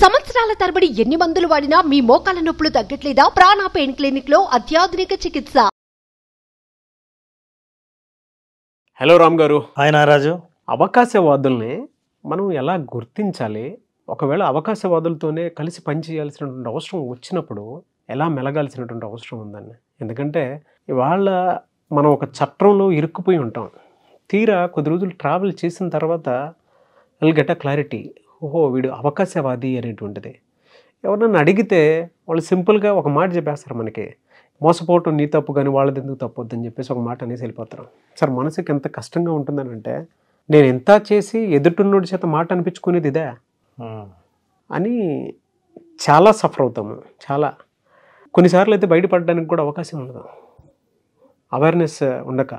సంవత్సరాల తరబడి ఎన్ని మందులు వాడినా మీ మోకాల నొప్పులు తగ్గట్లేదా? ప్రాణ పెయిన్ క్లినిక్ లో అత్యాధునిక చికిత్స. హలో రామ్ గారు. హాయ్ నారాజు. అవకాశవాదుల్ని మనం ఎలా గుర్తించాలి? ఒకవేళ అవకాశవాదులతోనే కలిసి పనిచేయాల్సినటువంటి అవసరం వచ్చినప్పుడు ఎలా మెలగాల్సినటువంటి అవసరం ఉందండి? ఎందుకంటే ఇవాళ మనం ఒక చట్రంలో ఇరుక్కుపోయి ఉంటాం. తీరా కొద్ది రోజులు ట్రావెల్ చేసిన తర్వాత విల్ గెట్ అ క్లారిటీ. ఓహో, వీడు అవకాశవాది అనేటువంటిది. ఎవరన్నా అడిగితే వాళ్ళు సింపుల్గా ఒక మాట చెప్పేస్తారు మనకి, మోసపోవటం నీ తప్పు కానీ వాళ్ళది ఎందుకు తప్పొద్దు అని చెప్పేసి ఒక మాట అనేసి వెళ్ళిపోతారు. సార్, మనసుకి ఎంత కష్టంగా ఉంటుందని అంటే, నేను ఎంత చేసి ఎదుటిన్నోడి చేత మాట అనిపించుకునేది ఇదే అని చాలా సఫర్ అవుతాము. చాలా కొన్నిసార్లు అయితే బయటపడడానికి కూడా అవకాశం ఉండదు, అవేర్నెస్ ఉండక.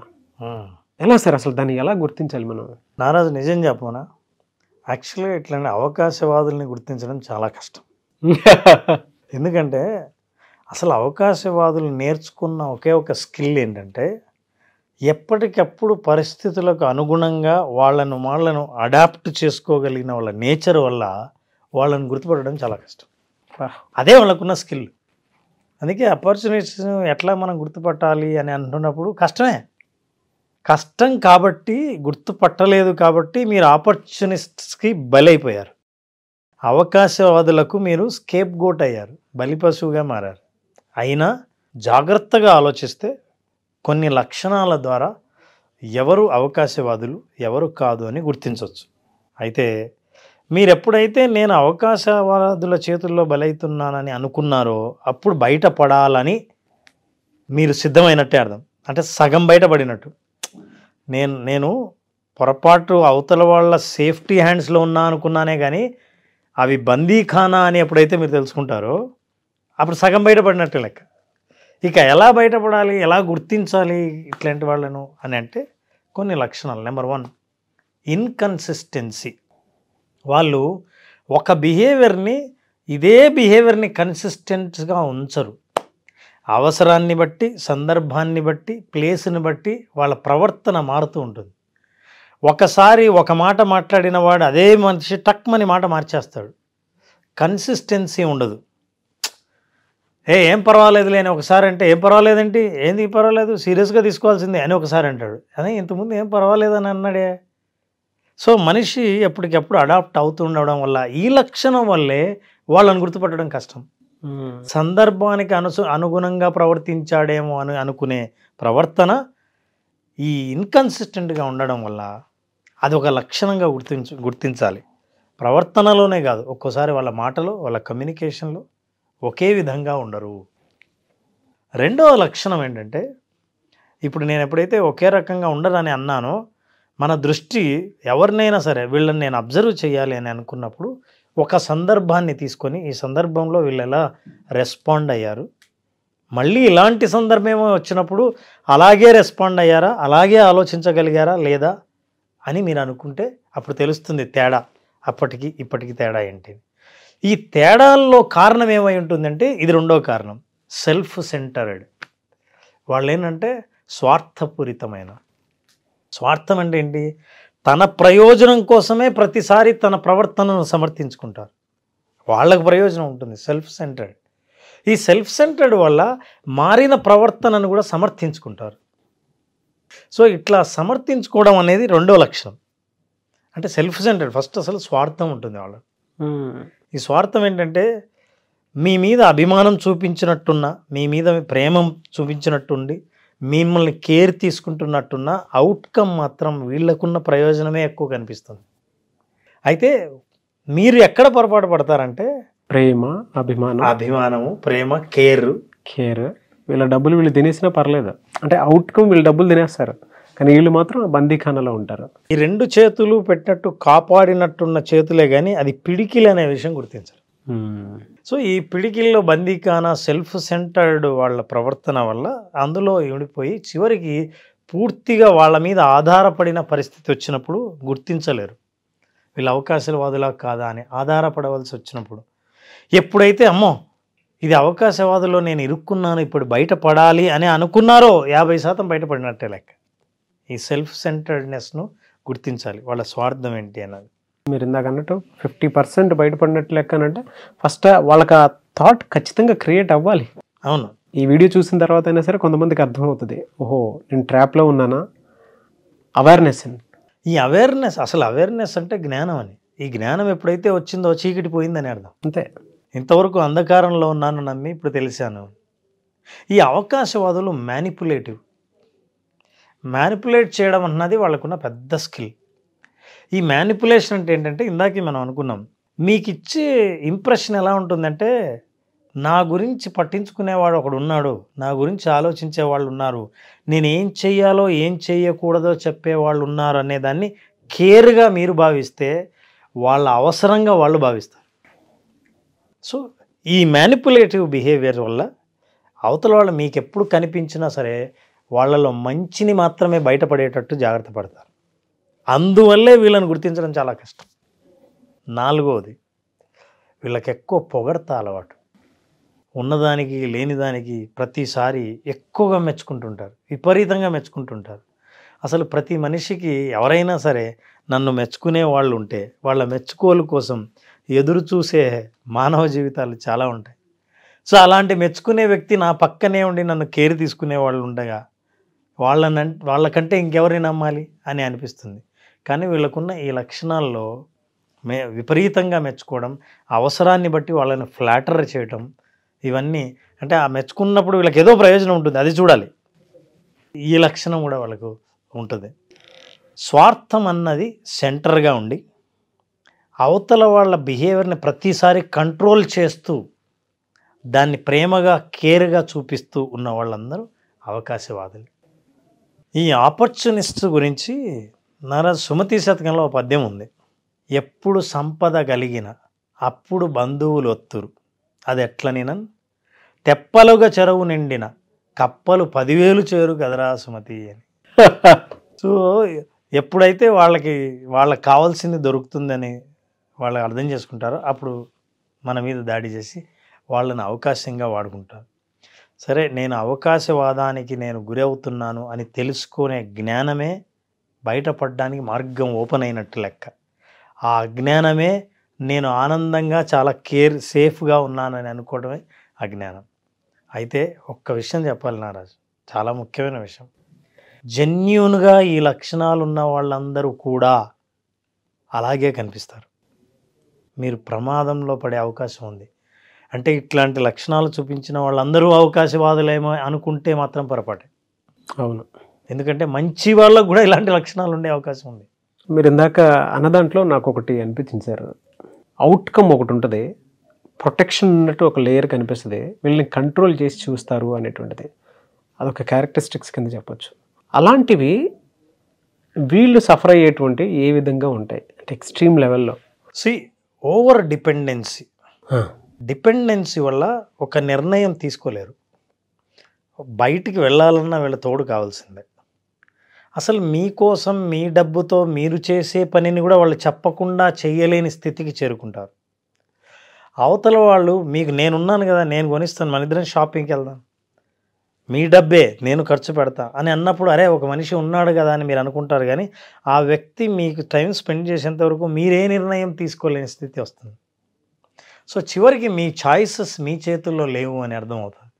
ఎలా సార్ అసలు దాన్ని ఎలా గుర్తించాలి మనం? నారాజు, నిజం చెప్పమనా, యాక్చువల్గా ఇట్లాంటి అవకాశవాదుల్ని గుర్తించడం చాలా కష్టం. ఎందుకంటే అసలు అవకాశవాదులు నేర్చుకున్న ఒకే ఒక స్కిల్ ఏంటంటే, ఎప్పటికప్పుడు పరిస్థితులకు అనుగుణంగా వాళ్ళను అడాప్ట్ చేసుకోగలిగిన వాళ్ళ నేచర్ వల్ల వాళ్ళని గుర్తుపట్టడం చాలా కష్టం. అదే వాళ్ళకున్న స్కిల్. అందుకే ఆపర్చునిటీస్ని ఎట్లా మనం గుర్తుపట్టాలి అని అంటున్నప్పుడు కష్టం కాబట్టి, గుర్తుపట్టలేదు కాబట్టి మీరు ఆపర్చునిస్ట్స్కి బలైపోయారు. అవకాశవాదులకు మీరు స్కేప్ గోట్ అయ్యారు, బలిపశువుగా మారారు. అయినా జాగ్రత్తగా ఆలోచిస్తే కొన్ని లక్షణాల ద్వారా ఎవరు అవకాశవాదులు ఎవరు కాదు అని గుర్తించవచ్చు. అయితే మీరు ఎప్పుడైతే నేను అవకాశవాదుల చేతుల్లో బలవుతున్నానని అనుకున్నారో అప్పుడు బయటపడాలని మీరు సిద్ధమైనట్టే అర్థం. అంటే సగం బయటపడినట్టు. నేను పొరపాటు అవతల వాళ్ళ సేఫ్టీ హ్యాండ్స్లో ఉన్నా అనుకున్నానే కానీ అవి బందీఖానా అని ఎప్పుడైతే మీరు తెలుసుకుంటారో అప్పుడు సగం బయటపడినట్టే లెక్క. ఇక ఎలా బయటపడాలి, ఎలా గుర్తించాలి ఇట్లాంటి వాళ్ళను అని అంటే కొన్ని లక్షణాలు. Number 1, inconsistency. వాళ్ళు ఒక ఇదే బిహేవియర్ని కన్సిస్టెంట్గా ఉంచరు. అవసరాన్ని బట్టి, సందర్భాన్ని బట్టి, ప్లేస్ని బట్టి వాళ్ళ ప్రవర్తన మారుతూ ఉంటుంది. ఒకసారి ఒక మాట మాట్లాడిన వాడు అదే మనిషి టక్మని మాట మార్చేస్తాడు. కన్సిస్టెన్సీ ఉండదు. ఏం పర్వాలేదులే అని ఒకసారి అంటే ఏం పర్వాలేదేంటి, ఏంది పర్వాలేదు, సీరియస్గా తీసుకోవాల్సిందే అని ఒకసారి అంటాడు. అదే ఇంతకుముందు ఏం పర్వాలేదని అన్నాడే. సో మనిషి ఎప్పటికప్పుడు అడాప్ట్ అవుతూ ఉండడం వల్ల, ఈ లక్షణం వల్లే వాళ్ళని గుర్తుపట్టడం కష్టం. సందర్భానికి అనుగుణంగా ప్రవర్తించాడేమో అని అనుకునే ప్రవర్తన ఈ ఇన్కన్సిస్టెంట్గా ఉండడం వల్ల అది ఒక లక్షణంగా గుర్తించాలి. ప్రవర్తనలోనే కాదు, ఒక్కోసారి వాళ్ళ మాటలో, వాళ్ళ కమ్యూనికేషన్లో ఒకే విధంగా ఉండరు. రెండవ లక్షణం ఏంటంటే, ఇప్పుడు నేను ఎప్పుడైతే ఒకే రకంగా ఉండరని అన్నానో, మన దృష్టి ఎవరినైనా సరే వీళ్ళని నేను అబ్జర్వ్ చేయాలి అని అనుకున్నప్పుడు ఒక సందర్భాన్ని తీసుకొని, ఈ సందర్భంలో వీళ్ళు ఎలా రెస్పాండ్ అయ్యారు, మళ్ళీ ఇలాంటి సందర్భం వచ్చినప్పుడు అలాగే రెస్పాండ్ అయ్యారా, అలాగే ఆలోచించగలిగారా లేదా అని మీరు అనుకుంటే అప్పుడు తెలుస్తుంది తేడా. అప్పటికి ఇప్పటికి తేడా ఏంటి? ఈ తేడాల్లో కారణం ఏమై ఉంటుందంటే, ఇది రెండో కారణం, సెల్ఫ్ సెంటర్డ్. వాళ్ళు ఏంటంటే స్వార్థపూరితమైన. స్వార్థం అంటే ఏంటి? తన ప్రయోజనం కోసమే ప్రతిసారి తన ప్రవర్తనను సమర్థించుకుంటారు. వాళ్ళకు ప్రయోజనం ఉంటుంది. Self centred. ఈ సెల్ఫ్ సెంటర్డ్ వల్ల మారిన ప్రవర్తనను కూడా సమర్థించుకుంటారు. సో ఇట్లా సమర్థించుకోవడం అనేది రెండో లక్షణం. అంటే సెల్ఫ్ సెంటర్డ్. ఫస్ట్ అసలు స్వార్థం ఉంటుంది వాళ్ళకు. ఈ స్వార్థం ఏంటంటే, మీ మీద అభిమానం చూపించినట్టున్నా, మీ మీద ప్రేమ చూపించినట్టుండి, మిమ్మల్ని కేర్ తీసుకుంటున్నట్టున్న అవుట్కమ్ మాత్రం వీళ్ళకున్న ప్రయోజనమే ఎక్కువ కనిపిస్తుంది. అయితే మీరు ఎక్కడ పొరపాటు పడతారంటే, ప్రేమ, అభిమానము, ప్రేమ, కేర్ వీళ్ళ డబ్బులు వీళ్ళు తినేసినా పర్లేదు, అంటే అవుట్కమ్ వీళ్ళు డబ్బులు తినేస్తారు, కానీ వీళ్ళు మాత్రం బందీఖానాలో ఉంటారు. ఈ రెండు చేతులు పెట్టినట్టు కాపాడినట్టున్న చేతులే కానీ అది పిడికిలు అనే విషయం గుర్తించరు. సో ఈ పిడికిల్లో బందీఖానా సెల్ఫ్ సెంటర్డ్ వాళ్ళ ప్రవర్తన వల్ల అందులో ఇమిడిపోయి చివరికి పూర్తిగా వాళ్ళ మీద ఆధారపడిన పరిస్థితి వచ్చినప్పుడు గుర్తించలేరు. వీళ్ళు అవకాశవాదులా కాదా అని ఆధారపడవలసి వచ్చినప్పుడు, ఎప్పుడైతే అమ్మో ఇది అవకాశవాదులో నేను ఇరుక్కున్నాను, ఇప్పుడు బయటపడాలి అని అనుకున్నారో 50% బయటపడినట్టే లెక్క. ఈ సెల్ఫ్ సెంటర్డ్నెస్ను గుర్తించాలి, వాళ్ళ స్వార్థం ఏంటి అన్నది. మీరు ఇందాక అన్నట్టు 50% బయటపడినట్టు లెక్కనంటే ఫస్ట్ వాళ్ళకి ఆ థాట్ ఖచ్చితంగా క్రియేట్ అవ్వాలి. అవును. ఈ వీడియో చూసిన తర్వాత అయినా సరే కొంతమందికి అర్థమవుతుంది, ఓహో నేను ట్రాప్లో ఉన్నానా. అవేర్నెస్ అండి. ఈ అవేర్నెస్, అసలు అవేర్నెస్ అంటే జ్ఞానం అని. ఈ జ్ఞానం ఎప్పుడైతే వచ్చిందో చీకటి పోయిందని అర్థం. అంతే. ఇంతవరకు అంధకారంలో ఉన్నాను నమ్మి ఇప్పుడు తెలిసాను. ఈ అవకాశవాదులు మ్యానిపులేట్ చేయడం అన్నది వాళ్ళకున్న పెద్ద స్కిల్. ఈ మ్యానిపులేషన్ అంటే ఏంటంటే ఇందాకే మనం అనుకున్నాం, మీకు ఇచ్చే ఇంప్రెషన్ ఎలా ఉంటుందంటే నా గురించి పట్టించుకునేవాడు ఒకడు ఉన్నాడు, నా గురించి ఆలోచించే వాళ్ళు ఉన్నారు, నేను ఏం చెయ్యాలో ఏం చెయ్యకూడదో చెప్పేవాళ్ళు ఉన్నారు అనేదాన్ని కేర్గా మీరు భావిస్తే వాళ్ళ అవసరంగా వాళ్ళు భావిస్తారు. సో ఈ మ్యానిపులేటివ్ బిహేవియర్ వల్ల అవతల వాళ్ళు మీకు ఎప్పుడు కనిపించినా సరే వాళ్ళలో మంచిని మాత్రమే బయటపడేటట్టు జాగ్రత్త పడతారు. అందువల్లే వీళ్ళని గుర్తించడం చాలా కష్టం. 4వది, వీళ్ళకి ఎక్కువ పొగడతా అలవాటు. ఉన్నదానికి లేనిదానికి ప్రతిసారి ఎక్కువగా మెచ్చుకుంటుంటారు, విపరీతంగా మెచ్చుకుంటుంటారు. అసలు ప్రతి మనిషికి ఎవరైనా సరే నన్ను మెచ్చుకునే వాళ్ళు ఉంటే వాళ్ళ మెచ్చుకోలు కోసం ఎదురు చూసే మానవ జీవితాలు చాలా ఉంటాయి. సో అలాంటి మెచ్చుకునే వ్యక్తి నా పక్కనే ఉండి నన్ను కేర్ తీసుకునే వాళ్ళు ఉండగా వాళ్ళకంటే ఇంకెవరిని నమ్మాలి అని అనిపిస్తుంది. కానీ వీళ్ళకున్న ఈ లక్షణాల్లో విపరీతంగా మెచ్చుకోవడం, అవసరాన్ని బట్టి వాళ్ళని ఫ్లాటర్ చేయటం, ఇవన్నీ అంటే ఆ మెచ్చుకున్నప్పుడు వీళ్ళకి ఏదో ప్రయోజనం ఉంటుంది, అది చూడాలి. ఈ లక్షణం కూడా వాళ్ళకు ఉంటుంది. స్వార్థం అన్నది సెంటర్గా ఉండి అవతల వాళ్ళ బిహేవియర్ని ప్రతిసారి కంట్రోల్ చేస్తూ దాన్ని ప్రేమగా కేర్గా చూపిస్తూ ఉన్న వాళ్ళందరూ అవకాశవాదులు. ఈ ఆపర్చునిస్ట్ గురించి సుమతి శతకంలో ఒక పద్యం ఉంది. ఎప్పుడు సంపద కలిగిన అప్పుడు బంధువులు ఒత్తురు, అది ఎట్లనినన్ తెప్పలుగా చెరువు నిండిన కప్పలు 10,000 చేరు కదరా సుమతి అని. సో ఎప్పుడైతే వాళ్ళకి కావాల్సింది దొరుకుతుందని వాళ్ళు అర్థం చేసుకుంటారో అప్పుడు మన మీద దాడి చేసి వాళ్ళని అవకాశంగా వాడుకుంటారు. సరే, నేను అవకాశవాదానికి నేను గురవుతున్నాను అని తెలుసుకునే జ్ఞానమే బయటపడడానికి మార్గం ఓపెన్ అయినట్టు లెక్క. ఆ అజ్ఞానమే నేను ఆనందంగా చాలా సేఫ్గా ఉన్నానని అనుకోవడమే అజ్ఞానం. అయితే ఒక్క విషయం చెప్పాలి నారాజు, చాలా ముఖ్యమైన విషయం. జెన్యూన్గా ఈ లక్షణాలు ఉన్న వాళ్ళందరూ కూడా అలాగే కనిపిస్తారు. మీరు ప్రమాదంలో పడే అవకాశం ఉంది. అంటే ఇట్లాంటి లక్షణాలు చూపించిన వాళ్ళందరూ అవకాశవాదులేమో అనుకుంటే మాత్రం పొరపాటే. అవును. ఎందుకంటే మంచి వాళ్ళకు కూడా ఇలాంటి లక్షణాలు ఉండే అవకాశం ఉంది. మీరు ఇందాక అన్న దాంట్లో నాకు ఒకటి అనిపించింది సార్. అవుట్కమ్ ఒకటి ఉంటుంది, ప్రొటెక్షన్ ఉన్నట్టు ఒక లేయర్ కనిపిస్తుంది, వీళ్ళని కంట్రోల్ చేసి చూస్తారు అనేటువంటిది. అదొక క్యారెక్టరిస్టిక్స్ కింద చెప్పొచ్చు. అలాంటివి వీళ్ళు సఫర్ అయ్యేటువంటి ఏ విధంగా ఉంటాయి అంటే ఎక్స్ట్రీమ్ లెవెల్లో. ఓవర్ డిపెండెన్సీ వల్ల ఒక నిర్ణయం తీసుకోలేరు. బయటికి వెళ్ళాలన్నా వీళ్ళ తోడు కావాల్సిందే. అసలు మీకోసం మీ డబ్బుతో మీరు చేసే పనిని కూడా వాళ్ళు చెప్పకుండా చేయలేని స్థితికి చేరుకుంటారు. అవతల వాళ్ళు మీకు నేనున్నాను కదా, నేను కొనిస్తాను, మన ఇద్దరం షాపింగ్కి వెళ్దాం, మీ డబ్బే నేను ఖర్చు పెడతా అని అన్నప్పుడు అరే ఒక మనిషి ఉన్నాడు కదా అని మీరు అనుకుంటారు. కానీ ఆ వ్యక్తి మీకు టైం స్పెండ్ చేసేంత వరకు మీరే నిర్ణయం తీసుకోలేని స్థితి వస్తుంది. సో చివరికి మీ చాయిసెస్ మీ చేతుల్లో లేవు అని అర్థమవుతుంది.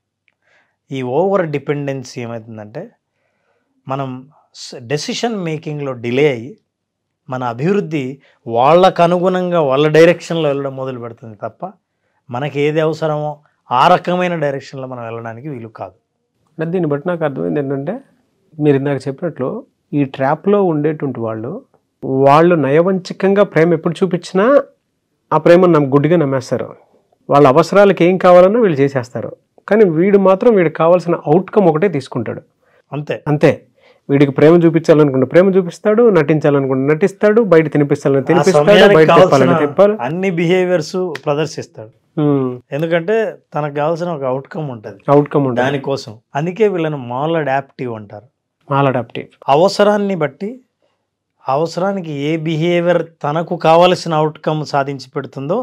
ఈ ఓవర్ డిపెండెన్సీ ఏమవుతుందంటే మనం డెసిషన్ మేకింగ్లో డిలే అయ్యి మన అభివృద్ధి వాళ్ళకు అనుగుణంగా వాళ్ళ డైరెక్షన్లో వెళ్ళడం మొదలు పెడుతుంది తప్ప మనకి ఏది అవసరమో ఆ రకమైన డైరెక్షన్లో మనం వెళ్ళడానికి వీలు కాదు. దీన్ని బట్టి నాకు అర్థమైంది ఏంటంటే మీరు ఇందాక చెప్పినట్లు ఈ ట్రాప్లో ఉండేటువంటి వాళ్ళు నయవంచికంగా ప్రేమ ఎప్పుడు చూపించినా ఆ ప్రేమను గుడ్డిగా నమ్మేస్తారు. వాళ్ళ అవసరాలకు ఏం కావాలన్నా వీళ్ళు చేసేస్తారు. కానీ వీడు మాత్రం వీడికి కావాల్సిన అవుట్కమ్ ఒకటే తీసుకుంటాడు. అంతే. వీడికి ప్రేమ చూపించాలనుకుంటే ప్రేమ చూపిస్తాడు, నటించాలనుకుంటే నటిస్తాడు, బయట తినిపిస్తాలని తినిపిస్తాడు, బయట తిప్పాలని తిప్పాలి, అన్ని బిహేవియర్స్ ప్రదర్శిస్తాడు. ఎందుకంటే తనకు కావాల్సిన ఒక అవుట్కమ్ ఉంటుంది దానికోసం. అందుకే వీళ్ళని మాల్ అడాప్టివ్ అంటారు. అవసరాన్ని బట్టి అవసరానికి ఏ బిహేవియర్ తనకు కావలసిన అవుట్కమ్ సాధించి పెడుతుందో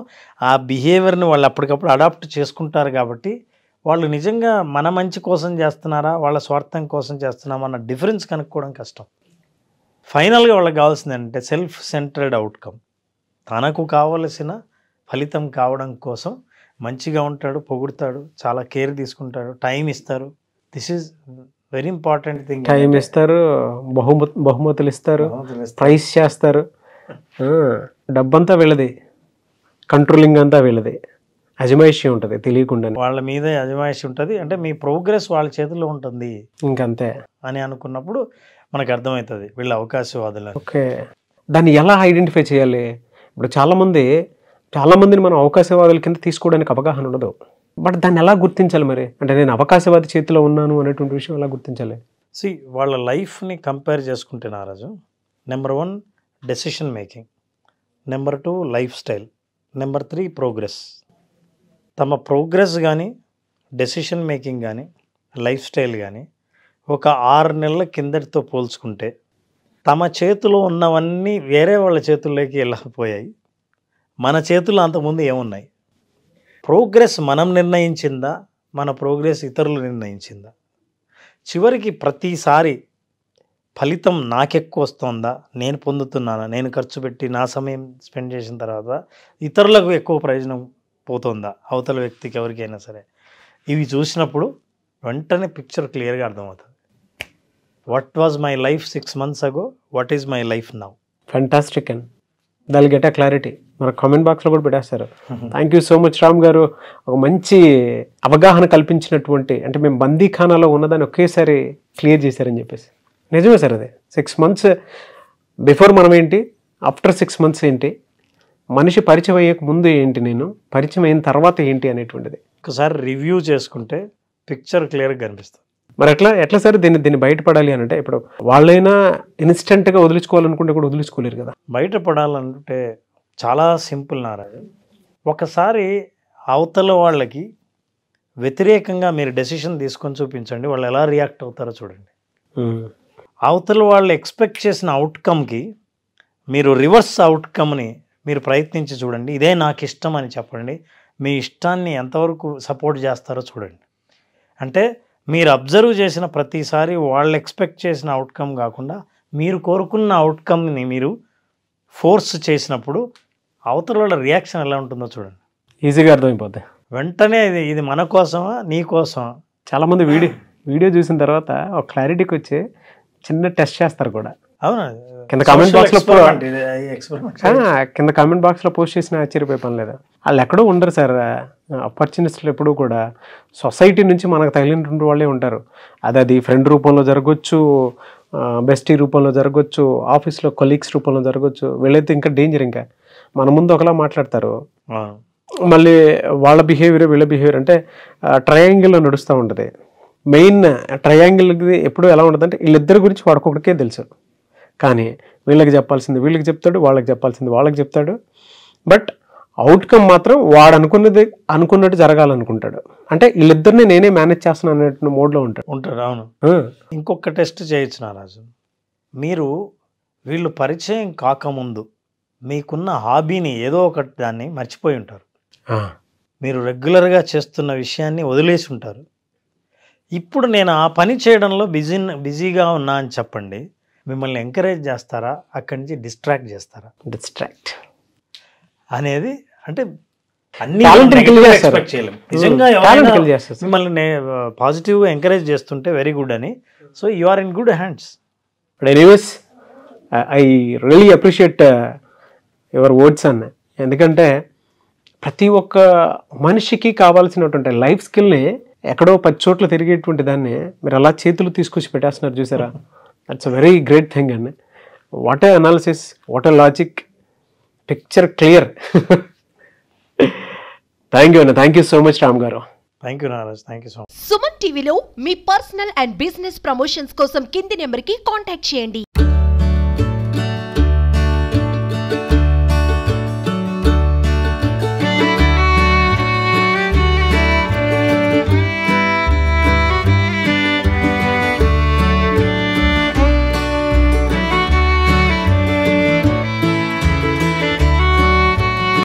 ఆ బిహేవియర్ని వాళ్ళు అప్పటికప్పుడు అడాప్ట్ చేసుకుంటారు. కాబట్టి వాళ్ళు నిజంగా మన మంచి కోసం చేస్తున్నారా వాళ్ళ స్వార్థం కోసం చేస్తున్నామన్న డిఫరెన్స్ కనుక్కోవడం కష్టం. ఫైనల్గా వాళ్ళకి కావాల్సింది అంటే సెల్ఫ్ సెంటర్డ్ అవుట్కమ్. తనకు కావలసిన ఫలితం కావడం కోసం మంచిగా ఉంటాడు, పొగుడతాడు, చాలా కేర్ తీసుకుంటాడు, టైం ఇస్తారు. This is very important thing. Time ఇస్తారు, బహుమతులు ఇస్తారు, ప్రైస్ చేస్తారు. డబ్బంతా వీళ్ళది, కంట్రోలింగ్ అంతా వీళ్ళది, అజమాయిషి ఉంటుంది తెలియకుండా. వాళ్ళ మీద అజమాయిషి ఉంటుంది. అంటే మీ ప్రోగ్రెస్ వాళ్ళ చేతుల్లో ఉంటుంది ఇంకంతే అని అనుకున్నప్పుడు మనకు అర్థమవుతుంది వీళ్ళ అవకాశవాదులు. ఓకే, దాన్ని ఎలా ఐడెంటిఫై చేయాలి? ఇప్పుడు చాలామందిని మనం అవకాశవాదుల కింద తీసుకోవడానికి అవగాహన ఉండదు. బట్ దాన్ని ఎలా గుర్తించాలి మరి? అంటే నేను అవకాశవాది చేతిలో ఉన్నాను అనేటువంటి విషయం ఎలా గుర్తించాలి? వాళ్ళ లైఫ్ని కంపేర్ చేసుకుంటే Naraju, number 1 decision making, number 2 life style, number 3 progress. తమ ప్రోగ్రెస్ కానీ, డెసిషన్ మేకింగ్ కానీ, లైఫ్ స్టైల్ కానీ ఒక 6 నెలల కిందటితో పోల్చుకుంటే తమ చేతిలో ఉన్నవన్నీ వేరే వాళ్ళ చేతుల్లోకి వెళ్ళకపోయాయి. మన చేతుల్లో అంతకుముందు ఏమున్నాయి? ప్రోగ్రెస్ మనం నిర్ణయించిందా, మన ప్రోగ్రెస్ ఇతరులు నిర్ణయించిందా? చివరికి ప్రతిసారి ఫలితం నాకెక్కువ వస్తుందా, నేను పొందుతున్నానా, నేను ఖర్చు పెట్టి నా సమయం స్పెండ్ చేసిన తర్వాత ఇతరులకు ఎక్కువ ప్రయోజనం పోతుందా, అవతల వ్యక్తికి ఎవరికైనా సరే? ఇవి చూసినప్పుడు వెంటనే పిక్చర్ క్లియర్గా అర్థమవుతుంది. What was my life 6 months ago, what is my life now? Fantastic and dal get a clarity. మన కామెంట్ బాక్స్లో కూడా పెట్టేస్తారు. Thank you so much Ram గారు. ఒక మంచి అవగాహన కల్పించినటువంటి, అంటే మేము బందీఖానాలో ఉన్నదాన్ని ఒకేసారి క్లియర్ చేశారని చెప్పేసి. నిజమే సార్, అదే 6 months బిఫోర్ మనం ఏంటి, ఆఫ్టర్ 6 months ఏంటి, మనిషి పరిచయం అయ్యే ముందు ఏంటి, నేను పరిచయం అయిన తర్వాత ఏంటి అనేటువంటిది ఒకసారి రివ్యూ చేసుకుంటే పిక్చర్ క్లియర్గా కనిపిస్తుంది. మరి ఎట్లా సార్ దీన్ని బయటపడాలి అని అంటే, ఇప్పుడు వాళ్ళైనా ఇన్స్టెంట్గా వదిలించుకోవాలనుకుంటే కూడా వదిలించుకోలేరు కదా. బయటపడాలంటే చాలా సింపుల్ నారాజు. ఒకసారి అవతల వాళ్ళకి వ్యతిరేకంగా మీరు డెసిషన్ తీసుకొని చూపించండి, వాళ్ళు ఎలా రియాక్ట్ అవుతారో చూడండి. అవతల వాళ్ళు ఎక్స్పెక్ట్ చేసిన అవుట్కమ్కి మీరు రివర్స్ అవుట్కమ్ని మీరు ప్రయత్నించి చూడండి. ఇదే నాకు ఇష్టం అని చెప్పండి. మీ ఇష్టాన్ని ఎంతవరకు సపోర్ట్ చేస్తారో చూడండి. అంటే మీరు అబ్జర్వ్ చేసిన ప్రతిసారి వాళ్ళు ఎక్స్పెక్ట్ చేసిన అవుట్కమ్ కాకుండా మీరు కోరుకున్న అవుట్కమ్ని మీరు ఫోర్స్ చేసినప్పుడు అవతల వాళ్ళ రియాక్షన్ ఎలా ఉంటుందో చూడండి. ఈజీగా అర్థమైపోద్ది. వెంటనే ఇది మన కోసమా, నీ కోసమా? చాలామంది వీడియో చూసిన తర్వాత ఒక క్లారిటీకి వచ్చి చిన్న టెస్ట్ చేస్తారు కూడా. అవునా? కింద కామెంట్ బాక్స్లో పోస్ట్ చేసిన ఆశ్చర్యపోయే పని లేదా? వాళ్ళు ఎక్కడో ఉండరు సార్. ఆపర్చునిస్టులు ఎప్పుడూ కూడా సొసైటీ నుంచి మనకు తగిలినటువంటి వాళ్ళే ఉంటారు. అది ఫ్రెండ్ రూపంలో జరగవచ్చు, బెస్టీ రూపంలో జరగవచ్చు, ఆఫీస్లో కొలీగ్స్ రూపంలో జరగవచ్చు. వీళ్ళైతే ఇంకా డేంజర్. ఇంకా మన ముందు ఒకలా మాట్లాడతారు, మళ్ళీ వాళ్ళ బిహేవియర్ వీళ్ళ బిహేవియర్ అంటే ట్రయాంగిల్లో నడుస్తూ ఉంటుంది. మెయిన్ ట్రయాంగిల్కి ఎప్పుడు ఎలా ఉంటుంది అంటే వీళ్ళిద్దరి గురించి వాడుకొకటికే తెలుసు. కానీ వీళ్ళకి చెప్పాల్సింది వీళ్ళకి చెప్తాడు, వాళ్ళకి చెప్పాల్సింది వాళ్ళకి చెప్తాడు. బట్ అవుట్కమ్ మాత్రం వాడు అనుకున్నట్టు జరగాలనుకుంటాడు. అంటే వీళ్ళిద్దరిని నేనే మేనేజ్ చేస్తున్నాను అనే మోడ్లో ఉంటాడు. అవును. ఇంకొక టెస్ట్ చేయొచ్చు నారాజు. మీరు వీళ్ళు పరిచయం కాకముందు మీకున్న హాబీని ఏదో ఒకటి దాన్ని మర్చిపోయి ఉంటారు. మీరు రెగ్యులర్గా చేస్తున్న విషయాన్ని వదిలేసి ఉంటారు. ఇప్పుడు నేను ఆ పని చేయడంలో బిజీగా ఉన్నా అని చెప్పండి. మిమ్మల్ని ఎంకరేజ్ చేస్తారా, అక్కడి నుంచి డిస్ట్రాక్ట్ చేస్తారా? డిస్ట్రాక్ట్ అనేది అంటే అన్ని ఎక్స్పెక్ట్ చేయలేము. నిజంగా మిమ్మల్ని పాజిటివ్గా ఎంకరేజ్ చేస్తుంటే వెరీ గుడ్ అని, so you are in good hands. But anyways I really appreciate your words అన్న. ఎందుకంటే ప్రతి ఒక్క మనిషికి కావాల్సినటువంటి లైఫ్ స్కిల్ని ఎక్కడో 10 చోట్ల తిరిగేటువంటి దాన్ని మీరు అలా చేతులు తీసుకొచ్చి పెట్టేస్తున్నారు చూసారా. That's a very great thing అండి. What a analysis, what a logic, picture clear. Thank you అన్న. Thank you so much Ram garu. Thank you Naraj. Thank you so much. Suman టీవీలో మీ పర్సనల్ అండ్ బిజినెస్ ప్రమోషన్స్ కోసం కింది నెంబర్కి కాంటాక్ట్ చేయండి.